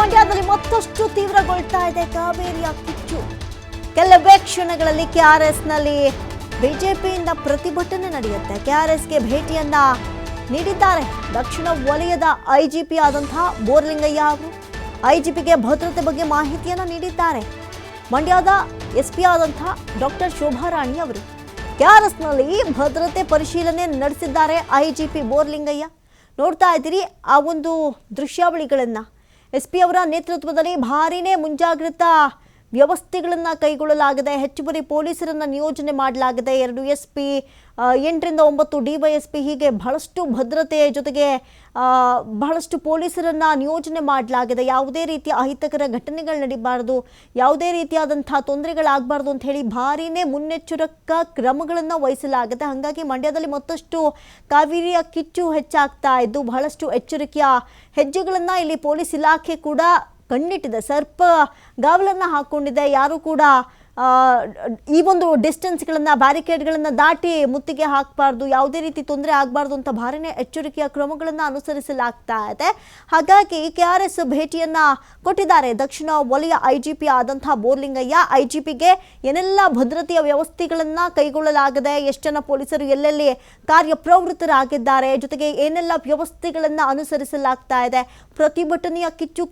ಮಂಡ್ಯದಲ್ಲಿ ಮತ್ತಷ್ಟು ತೀವ್ರಗೊಳ್ತಾ ಇದೆ ಕಾವೇರಿಯ ಕಿಚ್ಚು. ಕೆಲವೇ ಕ್ಷಣಗಳಲ್ಲಿ ಕೆಆರ್ಎಸ್ನಲ್ಲಿ ಬಿಜೆಪಿಯಿಂದ ಪ್ರತಿಭಟನೆ ನಡೆಯುತ್ತೆ. ಕೆಆರ್ಎಸ್ಗೆ ಭೇಟಿಯನ್ನ ನೀಡಿದ್ದಾರೆ ದಕ್ಷಿಣ ವಲಯದ ಐಜಿಪಿ ಆದಂತಹ ಬೋರ್ಲಿಂಗಯ್ಯ ಅವರು. ಐಜಿಪಿಗೆ ಭದ್ರತೆ ಬಗ್ಗೆ ಮಾಹಿತಿಯನ್ನ ನೀಡಿದ್ದಾರೆ. ಮಂಡ್ಯದ ಎಸ್ಪಿ ಆದಂತಹ ಡಾಕ್ಟರ್ ಶೋಭಾರಾಣಿ ಅವರು ಕೆಆರ್ಎಸ್ನಲ್ಲಿ ಭದ್ರತೆ ಪರಿಶೀಲನೆ ನಡೆಸಿದ್ದಾರೆ ಐಜಿಪಿ ಬೋರ್ಲಿಂಗಯ್ಯ. ನೋಡ್ತಾ ಇದ್ದೀರಿ ಆ ಒಂದು ದೃಶ್ಯಾವಳಿಗಳನ್ನ. ಎಸ್ಪಿ ಅವರ ನೇತೃತ್ವದಲ್ಲಿ ಭಾರೀನೇ ಮುಂಜಾಗ್ರತಾ ವ್ಯವಸ್ಥೆಗಳನ್ನು ಕೈಗೊಳ್ಳಲಾಗಿದೆ. ಹೆಚ್ಚುವರಿ ಪೊಲೀಸರನ್ನು ನಿಯೋಜನೆ ಮಾಡಲಾಗಿದೆ. 2 ಎಸ್ಪಿ, 8ರಿಂದ 9 ಡಿವೈಎಸ್ಪಿ, ಹೀಗೆ ಬಹಳಷ್ಟು ಭದ್ರತೆ ಜೊತೆಗೆ ಬಹಳಷ್ಟು ಪೊಲೀಸರನ್ನು ನಿಯೋಜನೆ ಮಾಡಲಾಗಿದೆ. ಯಾವುದೇ ರೀತಿಯ ಅಹಿತಕರ ಘಟನೆಗಳು ನಡೀಬಾರ್ದು, ಯಾವುದೇ ರೀತಿಯಾದಂಥ ತೊಂದರೆಗಳಾಗಬಾರ್ದು ಅಂತ ಹೇಳಿ ಭಾರೀನೇ ಮುನ್ನೆಚ್ಚರಿಕಾ ಕ್ರಮಗಳನ್ನು ವಹಿಸಲಾಗಿದೆ. ಹಾಗಾಗಿ ಮಂಡ್ಯದಲ್ಲಿ ಮತ್ತಷ್ಟು ಕಾವೇರಿಯ ಕಿಚ್ಚು ಹೆಚ್ಚಾಗ್ತಾ ಇದ್ದು ಬಹಳಷ್ಟು ಎಚ್ಚರಿಕೆಯ ಹೆಜ್ಜೆಗಳನ್ನು ಇಲ್ಲಿ ಪೊಲೀಸ್ ಇಲಾಖೆ ಕೂಡ ಕಣ್ಣಿಟ್ಟಿದೆ. ಸರ್ಪ ಗಾವಲನ್ನು ಹಾಕ್ಕೊಂಡಿದೆ. ಯಾರು ಕೂಡ ಈ ಒಂದು ಡಿಸ್ಟೆನ್ಸ್ಗಳನ್ನು, ಬ್ಯಾರಿಕೇಡ್ಗಳನ್ನು ದಾಟಿ ಮುತ್ತಿಗೆ ಹಾಕಬಾರ್ದು, ಯಾವುದೇ ರೀತಿ ತೊಂದರೆ ಆಗಬಾರ್ದು ಅಂತ ಭಾರಿನೇ ಎಚ್ಚರಿಕೆಯ ಕ್ರಮಗಳನ್ನು ಅನುಸರಿಸಲಾಗ್ತಾ ಇದೆ. ಹಾಗಾಗಿ ಕೆಆರ್ಎಸ್ ಭೇಟಿಯನ್ನು ಕೊಟ್ಟಿದ್ದಾರೆ ದಕ್ಷಿಣ ವಲಯ ಐಜಿಪಿ ಆದಂತಹ ಬೋರ್ಲಿಂಗಯ್ಯ. ಐಜಿಪಿಗೆ ಏನೆಲ್ಲ ಭದ್ರತೆಯ ವ್ಯವಸ್ಥೆಗಳನ್ನು ಕೈಗೊಳ್ಳಲಾಗಿದೆ, ಎಷ್ಟು ಜನ ಪೊಲೀಸರು ಎಲ್ಲೆಲ್ಲಿ ಕಾರ್ಯಪ್ರವೃತ್ತರಾಗಿದ್ದಾರೆ, ಜೊತೆಗೆ ಏನೆಲ್ಲ ವ್ಯವಸ್ಥೆಗಳನ್ನು ಅನುಸರಿಸಲಾಗ್ತಾ ಇದೆ. ಪ್ರತಿಭಟನೆಯ ಕಿಚ್ಚು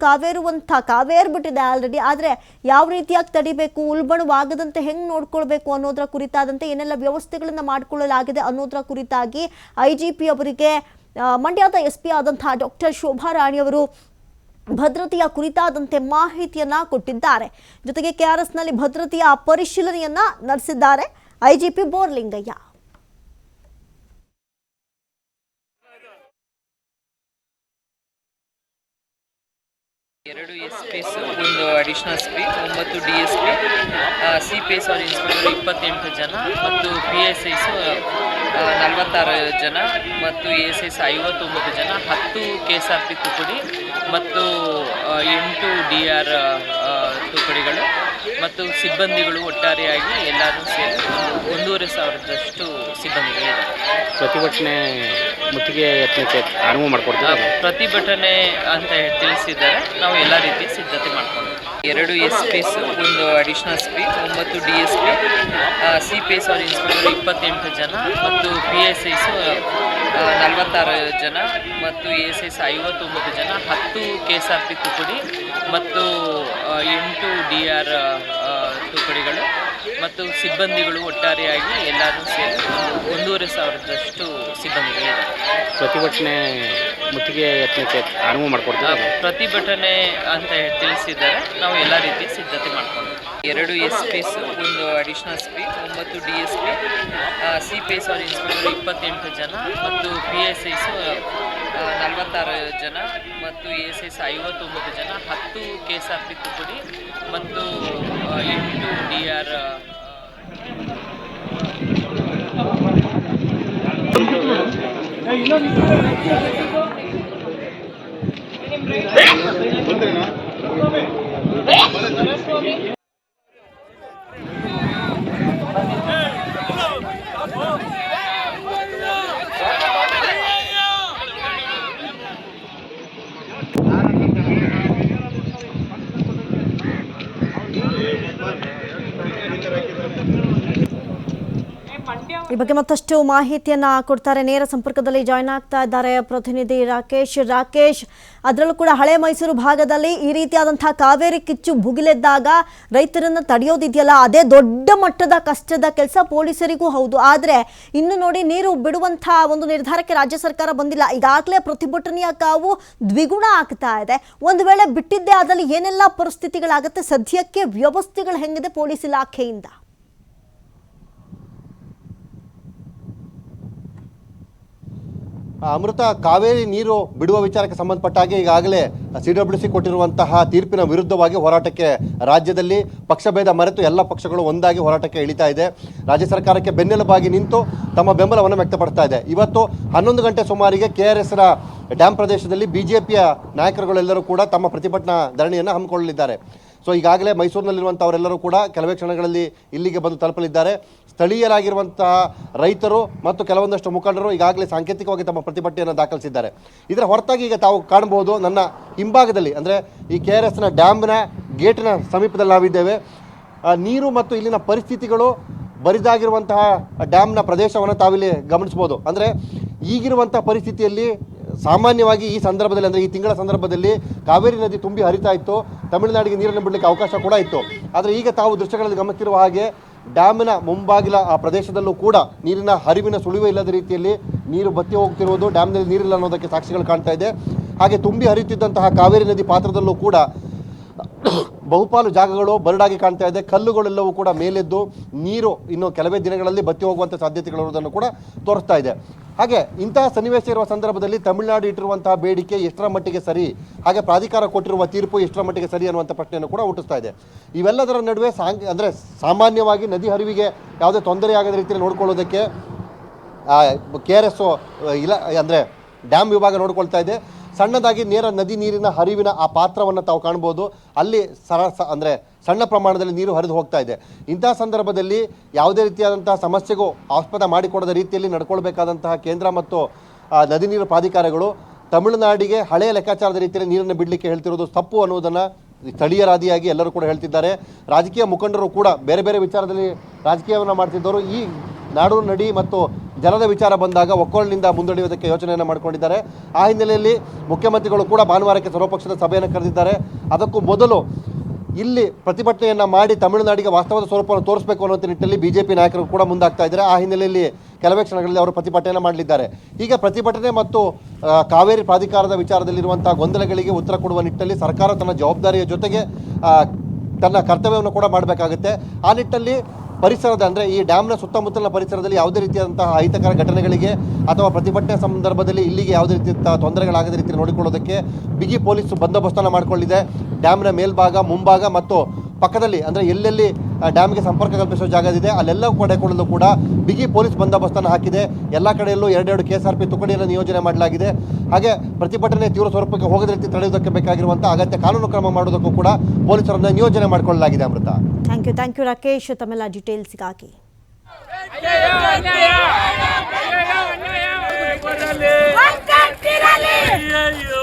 ಕಾವೇರ್ಬಿಟ್ಟಿದೆ ಆಲ್ರೆಡಿ. ಆದರೆ ಯಾವ ರೀತಿಯಾಗಿ ತಡಿಬೇಕು, ಉಲ್ಬಣವಾಗದಂತೆ ಹೆಂಗೆ ನೋಡ್ಕೊಳ್ಬೇಕು ಅನ್ನೋದರ ಕುರಿತಾದಂತೆ ಏನೆಲ್ಲ ವ್ಯವಸ್ಥೆಗಳನ್ನು ಮಾಡಿಕೊಳ್ಳಲಾಗಿದೆ ಅನ್ನೋದರ ಕುರಿತಾಗಿ ಐಜಿಪಿ ಅವರಿಗೆ ಮಂಡ್ಯದ ಎಸ್ಪಿ ಆದಂತಹ ಡಾಕ್ಟರ್ ಶೋಭಾರಾಣಿ ಅವರು ಭದ್ರತೆಯ ಕುರಿತಾದಂತೆ ಮಾಹಿತಿಯನ್ನ ಕೊಟ್ಟಿದ್ದಾರೆ. ಜೊತೆಗೆ ಕೆಆರ್ಎಸ್ನಲ್ಲಿ ಭದ್ರತೆಯ ಪರಿಶೀಲನೆಯನ್ನ ನಡೆಸಿದ್ದಾರೆ ಐಜಿಪಿ ಬೋರ್ಲಿಂಗಯ್ಯ. ಎರಡು ಎಸ್ಪಿಸ್, ಒಂದು ಅಡಿಷನಲ್ ಎಸ್ಪಿ, 9 ಡಿಎಸ್ಪಿ, ಸಿಪಿಎಸ್ ಅವ್ರ ಇನ್ಸ್ಪೆಕ್ಟರ್ 28 ಜನ ಮತ್ತು PSIs 46 ಜನ ಮತ್ತು ASIs 59 ಜನ, 10 KSRP ತುಕಡಿ ಮತ್ತು 8 DR ತುಕಡಿಗಳು ಮತ್ತು ಸಿಬ್ಬಂದಿಗಳು ಒಟ್ಟಾರೆಯಾಗಿ ಎಲ್ಲರೂ ಸೇರಿ 1,500 ಸಿಬ್ಬಂದಿಗಳಿದ್ದಾರೆ. ಪ್ರತಿಭಟನೆ ಮುತ್ತಿಗೆ ಯತ್ನಕ್ಕೆ ಅನುವು ಮಾಡಿಕೊಡ್ತೀವಿ. ಪ್ರತಿಭಟನೆ ಅಂತ ತಿಳಿಸಿದ್ದಾರೆ. ನಾವು ಎಲ್ಲ ರೀತಿಯ ಸಿದ್ಧತೆ ಮಾಡ್ಕೊಂಡಿದ್ದೀವಿ. 2 ಎಸ್ಪಿಸ್, ಒಂದು ಅಡಿಷನಲ್ ಎಸ್ಪಿ, 9 ಡಿಎಸ್ಪಿ, ಸಿಪಿಎಸ್ ಅವ್ರ ಇನ್ಸ್ಪೆಕ್ಟರ್ 28 ಜನ ಮತ್ತು PSIs 46 ಜನ ಮತ್ತು ASIs 59 ಜನ, 10 KSRP ತುಕಡಿ ಮತ್ತು 8 DR ತುಕಡಿಗಳು ಮತ್ತು ಸಿಬ್ಬಂದಿಗಳು ಒಟ್ಟಾರೆಯಾಗಿ ಎಲ್ಲರೂ ಸೇರಿ 1,500 ಸಿಬ್ಬಂದಿಗಳಿದ್ದಾರೆ. ಪ್ರತಿಭಟನೆ ಮುತ್ತಿಗೆ ಯತ್ನಕ್ಕೆ ಅನುವು ಮಾಡಿಕೊಡ್ತೀವಿ. ಪ್ರತಿಭಟನೆ ಅಂತ ತಿಳಿಸಿದ್ದಾರೆ. ನಾವು ಎಲ್ಲ ರೀತಿಯ ಸಿದ್ಧತೆ ಮಾಡ್ಕೊಂಡಿದ್ದೀವಿ. 2 ಎಸ್ಪಿಸ್, ಒಂದು ಅಡಿಷನಲ್ ಎಸ್ಪಿ, 9 ಡಿಎಸ್ಪಿ, ಸಿಪಿಎಸ್ ಅವ್ರ ಇನ್ಸ್ಪೆಕ್ಟರ್ 28 ಜನ ಮತ್ತು PSIs 46 ಜನ ಮತ್ತು ASIs 59 ಜನ, 10 KSRP ತುಕಡಿ ಮತ್ತು 8 DR ಈ ಬಗ್ಗೆ ಮತ್ತಷ್ಟು ಮಾಹಿತಿಯನ್ನ ಕೊಡ್ತಾರೆ. ನೇರ ಸಂಪರ್ಕದಲ್ಲಿ ಜಾಯ್ನ್ ಆಗ್ತಾ ಇದ್ದಾರೆ ಪ್ರತಿನಿಧಿ ರಾಕೇಶ್. ಅದರಲ್ಲೂ ಕೂಡ ಹಳೆ ಮೈಸೂರು ಭಾಗದಲ್ಲಿ ಈ ರೀತಿಯಾದಂತಹ ಕಾವೇರಿ ಕಿಚ್ಚು ಭುಗಿಲೆದ್ದಾಗ ರೈತರನ್ನ ತಡೆಯೋದಿದೆಯಲ್ಲ, ಅದೇ ದೊಡ್ಡ ಮಟ್ಟದ ಕಷ್ಟದ ಕೆಲಸ ಪೊಲೀಸರಿಗೂ ಹೌದು. ಆದರೆ ಇನ್ನು ನೋಡಿ, ನೀರು ಬಿಡುವಂತಹ ಒಂದು ನಿರ್ಧಾರಕ್ಕೆ ರಾಜ್ಯ ಸರ್ಕಾರ ಬಂದಿಲ್ಲ. ಈಗಾಗಲೇ ಪ್ರತಿಭಟನೆಯ ಕಾವು ದ್ವಿಗುಣ ಆಗ್ತಾ ಇದೆ. ಒಂದು ವೇಳೆ ಬಿಟ್ಟಿದ್ದೇ ಆದಲ್ಲಿ ಏನೆಲ್ಲ ಪರಿಸ್ಥಿತಿಗಳಾಗುತ್ತೆ? ಸದ್ಯಕ್ಕೆ ವ್ಯವಸ್ಥೆಗಳು ಹೆಂಗಿದೆ ಪೊಲೀಸ್ ಇಲಾಖೆಯಿಂದ? ಅಮೃತ, ಕಾವೇರಿ ನೀರು ಬಿಡುವ ವಿಚಾರಕ್ಕೆ ಸಂಬಂಧಪಟ್ಟ ಹಾಗೆ ಈಗಾಗಲೇ CWC ಕೊಟ್ಟಿರುವಂತಹ ತೀರ್ಪಿನ ವಿರುದ್ಧವಾಗಿ ಹೋರಾಟಕ್ಕೆ ರಾಜ್ಯದಲ್ಲಿ ಪಕ್ಷಭೇದ ಮರೆತು ಎಲ್ಲ ಪಕ್ಷಗಳು ಒಂದಾಗಿ ಹೋರಾಟಕ್ಕೆ ಇಳಿತಾ ಇದೆ. ರಾಜ್ಯ ಸರ್ಕಾರಕ್ಕೆ ಬೆನ್ನೆಲುಬಾಗಿ ನಿಂತು ತಮ್ಮ ಬೆಂಬಲವನ್ನು ವ್ಯಕ್ತಪಡಿಸ್ತಾ ಇದೆ. ಇವತ್ತು 11 ಗಂಟೆ ಸುಮಾರಿಗೆ KRSನ ಡ್ಯಾಮ್ ಪ್ರದೇಶದಲ್ಲಿ BJPಯ ನಾಯಕರುಗಳೆಲ್ಲರೂ ಕೂಡ ತಮ್ಮ ಪ್ರತಿಭಟನಾ ಧರಣಿಯನ್ನು ಹಮ್ಮಿಕೊಳ್ಳಲಿದ್ದಾರೆ. ಸೊ ಈಗಾಗಲೇ ಮೈಸೂರಿನಲ್ಲಿರುವಂಥವರೆಲ್ಲರೂ ಕೂಡ ಕೆಲವೇ ಕ್ಷಣಗಳಲ್ಲಿ ಇಲ್ಲಿಗೆ ಬಂದು ತಲುಪಲಿದ್ದಾರೆ. ಸ್ಥಳೀಯರಾಗಿರುವಂತಹ ರೈತರು ಮತ್ತು ಕೆಲವೊಂದಷ್ಟು ಮುಖಂಡರು ಈಗಾಗಲೇ ಸಾಂಕೇತಿಕವಾಗಿ ತಮ್ಮ ಪ್ರತಿಭಟನೆಯನ್ನು ದಾಖಲಿಸಿದ್ದಾರೆ. ಇದರ ಹೊರತಾಗಿ ಈಗ ತಾವು ಕಾಣಬಹುದು ನನ್ನ ಹಿಂಭಾಗದಲ್ಲಿ ಅಂದರೆ ಈ KRSನ ಡ್ಯಾಮ್ನ ಗೇಟಿನ ಸಮೀಪದಲ್ಲಿ ನಾವಿದ್ದೇವೆ. ನೀರು ಮತ್ತು ಇಲ್ಲಿನ ಪರಿಸ್ಥಿತಿಗಳು ಬರಿದಾಗಿರುವಂತಹ ಡ್ಯಾಮ್ನ ಪ್ರದೇಶವನ್ನು ತಾವಿಲ್ಲಿ ಗಮನಿಸ್ಬೋದು. ಅಂದರೆ ಈಗಿರುವಂಥ ಪರಿಸ್ಥಿತಿಯಲ್ಲಿ ಸಾಮಾನ್ಯವಾಗಿ ಈ ಸಂದರ್ಭದಲ್ಲಿ ಅಂದರೆ ಈ ತಿಂಗಳ ಸಂದರ್ಭದಲ್ಲಿ ಕಾವೇರಿ ನದಿ ತುಂಬಿ ಹರಿತಾ ಇತ್ತು, ತಮಿಳುನಾಡಿಗೆ ನೀರನ್ನು ಬಿಡಲಿಕ್ಕೆ ಅವಕಾಶ ಕೂಡ ಇತ್ತು. ಆದರೆ ಈಗ ತಾವು ದೃಶ್ಯಗಳಲ್ಲಿ ಗಮನಿಸಿರುವ ಹಾಗೆ ಡ್ಯಾಮಿನ ಮುಂಬಾಗಿಲ ಆ ಪ್ರದೇಶದಲ್ಲೂ ಕೂಡ ನೀರಿನ ಹರಿವಿನ ಸುಳಿವೆ ಇಲ್ಲದ ರೀತಿಯಲ್ಲಿ ನೀರು ಬತ್ತಿ ಹೋಗ್ತಿರುವುದು, ಡ್ಯಾಮ್ನಲ್ಲಿ ನೀರಿಲ್ಲ ಅನ್ನೋದಕ್ಕೆ ಸಾಕ್ಷಿಗಳು ಕಾಣ್ತಾ ಇದೆ. ಹಾಗೆ ತುಂಬಿ ಹರಿಯುತ್ತಿದ್ದಂತಹ ಕಾವೇರಿ ನದಿ ಪಾತ್ರದಲ್ಲೂ ಕೂಡ ಬಹುಪಾಲು ಜಾಗಗಳು ಬರಡಾಗಿ ಕಾಣ್ತಾ ಇದೆ. ಕಲ್ಲುಗಳೆಲ್ಲವೂ ಕೂಡ ಮೇಲೆದ್ದು ನೀರು ಇನ್ನು ಕೆಲವೇ ದಿನಗಳಲ್ಲಿ ಬತ್ತಿ ಹೋಗುವಂಥ ಸಾಧ್ಯತೆಗಳಿರುವುದನ್ನು ಕೂಡ ತೋರಿಸ್ತಾ ಇದೆ. ಹಾಗೆ ಇಂತಹ ಸನ್ನಿವೇಶ ಇರುವ ಸಂದರ್ಭದಲ್ಲಿ ತಮಿಳುನಾಡು ಇಟ್ಟಿರುವಂತಹ ಬೇಡಿಕೆ ಎಷ್ಟರ ಮಟ್ಟಿಗೆ ಸರಿ, ಹಾಗೆ ಪ್ರಾಧಿಕಾರ ಕೊಟ್ಟಿರುವ ತೀರ್ಪು ಎಷ್ಟರ ಮಟ್ಟಿಗೆ ಸರಿ ಅನ್ನುವಂಥ ಪ್ರಶ್ನೆಯನ್ನು ಕೂಡ ಹುಟ್ಟಿಸ್ತಾ ಇದೆ. ಇವೆಲ್ಲದರ ನಡುವೆ ಅಂದರೆ ಸಾಮಾನ್ಯವಾಗಿ ನದಿ ಹರಿವಿಗೆ ಯಾವುದೇ ತೊಂದರೆ ಆಗದ ರೀತಿಯಲ್ಲಿ ನೋಡ್ಕೊಳ್ಳೋದಕ್ಕೆ KRS ಇಲ್ಲ ಅಂದರೆ ಡ್ಯಾಮ್ ವಿಭಾಗ ನೋಡ್ಕೊಳ್ತಾ ಇದೆ. ಸಣ್ಣದಾಗಿ ನೇರ ನದಿ ನೀರಿನ ಹರಿವಿನ ಆ ಪಾತ್ರವನ್ನು ತಾವು ಕಾಣ್ಬೋದು. ಅಲ್ಲಿ ಅಂದರೆ ಸಣ್ಣ ಪ್ರಮಾಣದಲ್ಲಿ ನೀರು ಹರಿದು ಹೋಗ್ತಾ ಇದೆ. ಇಂತಹ ಸಂದರ್ಭದಲ್ಲಿ ಯಾವುದೇ ರೀತಿಯಾದಂತಹ ಸಮಸ್ಯೆಗೂ ಆಸ್ಪದ ಮಾಡಿಕೊಡದ ರೀತಿಯಲ್ಲಿ ನಡ್ಕೊಳ್ಬೇಕಾದಂತಹ ಕೇಂದ್ರ ಮತ್ತು ನದಿ ನೀರು ಪ್ರಾಧಿಕಾರಗಳು ತಮಿಳುನಾಡಿಗೆ ಹಳೆಯ ಲೆಕ್ಕಾಚಾರದ ರೀತಿಯಲ್ಲಿ ನೀರನ್ನು ಬಿಡಲಿಕ್ಕೆ ಹೇಳ್ತಿರೋದು ತಪ್ಪು ಅನ್ನೋದನ್ನು ಸ್ಥಳೀಯರಾದಿಯಾಗಿ ಎಲ್ಲರೂ ಕೂಡ ಹೇಳ್ತಿದ್ದಾರೆ. ರಾಜಕೀಯ ಮುಖಂಡರು ಕೂಡ ಬೇರೆ ಬೇರೆ ವಿಚಾರದಲ್ಲಿ ರಾಜಕೀಯವನ್ನು ಮಾಡ್ತಿದ್ದವರು ಈ ನಾಡು ನಡಿ ಮತ್ತು ಜಲದ ವಿಚಾರ ಬಂದಾಗ ಒಕ್ಕೊಳಿನಿಂದ ಮುಂದೂಡುವುದಕ್ಕೆ ಯೋಚನೆಯನ್ನು ಮಾಡಿಕೊಂಡಿದ್ದಾರೆ. ಆ ಹಿನ್ನೆಲೆಯಲ್ಲಿ ಮುಖ್ಯಮಂತ್ರಿಗಳು ಕೂಡ ಭಾನುವಾರಕ್ಕೆ ಸರ್ವಪಕ್ಷದ ಸಭೆಯನ್ನು ಕರೆದಿದ್ದಾರೆ. ಅದಕ್ಕೂ ಮೊದಲು ಇಲ್ಲಿ ಪ್ರತಿಭಟನೆಯನ್ನು ಮಾಡಿ ತಮಿಳುನಾಡಿಗೆ ವಾಸ್ತವದ ಸ್ವರೂಪವನ್ನು ತೋರಿಸಬೇಕು ಅನ್ನೋ ನಿಟ್ಟಿನಲ್ಲಿ BJP ನಾಯಕರು ಕೂಡ ಮುಂದಾಗ್ತಾ ಇದ್ದಾರೆ. ಆ ಹಿನ್ನೆಲೆಯಲ್ಲಿ ಕೆಲವೇ ಕ್ಷಣಗಳಲ್ಲಿ ಅವರು ಪ್ರತಿಭಟನೆಯನ್ನು ಮಾಡಲಿದ್ದಾರೆ. ಈಗ ಪ್ರತಿಭಟನೆ ಮತ್ತು ಕಾವೇರಿ ಪ್ರಾಧಿಕಾರದ ವಿಚಾರದಲ್ಲಿರುವಂಥ ಗೊಂದಲಗಳಿಗೆ ಉತ್ತರ ಕೊಡುವ ನಿಟ್ಟಿನಲ್ಲಿ ಸರ್ಕಾರ ತನ್ನ ಜವಾಬ್ದಾರಿಯ ಜೊತೆಗೆ ತನ್ನ ಕರ್ತವ್ಯವನ್ನು ಕೂಡ ಮಾಡಬೇಕಾಗುತ್ತೆ. ಆ ನಿಟ್ಟಿನಲ್ಲಿ ಪರಿಸರದ ಅಂದರೆ ಈ ಡ್ಯಾಮ್ನ ಸುತ್ತಮುತ್ತಲಿನ ಪರಿಸರದಲ್ಲಿ ಯಾವುದೇ ರೀತಿಯಾದಂತಹ ಅಹಿತಕರ ಘಟನೆಗಳಿಗೆ ಅಥವಾ ಪ್ರತಿಭಟನೆ ಸಂದರ್ಭದಲ್ಲಿ ಇಲ್ಲಿಗೆ ಯಾವುದೇ ರೀತಿಯ ತೊಂದರೆಗಳಾಗದ ರೀತಿ ನೋಡಿಕೊಳ್ಳೋದಕ್ಕೆ ಬಿಗಿ ಪೊಲೀಸ್ ಬಂದೋಬಸ್ತನ್ನು ಮಾಡಿಕೊಂಡಿದೆ. ಡ್ಯಾಮ್ನ ಮೇಲ್ಭಾಗ, ಮುಂಭಾಗ ಮತ್ತು ಪಕ್ಕದಲ್ಲಿ ಅಂದರೆ ಎಲ್ಲೆಲ್ಲಿ ಡ್ಯಾಮ್ಗೆ ಸಂಪರ್ಕ ಕಲ್ಪಿಸುವ ಜಾಗದಿದೆ ಅಲ್ಲೆಲ್ಲ ಕಡೆಕೊಳ್ಳಲು ಕೂಡ ಬಿಗಿ ಪೊಲೀಸ್ ಬಂದೋಬಸ್ತನ್ನು ಹಾಕಿದೆ. ಎಲ್ಲ ಕಡೆಯಲ್ಲೂ 2 KSRP ತುಕಡಿಯನ್ನು ನಿಯೋಜನೆ ಮಾಡಲಾಗಿದೆ. ಹಾಗೆ ಪ್ರತಿಭಟನೆ ತೀವ್ರ ಸ್ವರೂಪಕ್ಕೆ ಹೋಗದ ರೀತಿ ತಡೆಯುವುದಕ್ಕೆ ಬೇಕಾಗಿರುವಂಥ ಅಗತ್ಯ ಕಾನೂನು ಕ್ರಮ ಮಾಡುವುದಕ್ಕೂ ಕೂಡ ಪೊಲೀಸರನ್ನು ನಿಯೋಜನೆ ಮಾಡಿಕೊಳ್ಳಲಾಗಿದೆ. ಅಮೃತ, ಥ್ಯಾಂಕ್ ಯು ರಾಕೇಶ್ ತಮ್ಮೆಲ್ಲ ಡೀಟೇಲ್ಸ್ಗಾಗಿ. ಅಯ್ಯೋ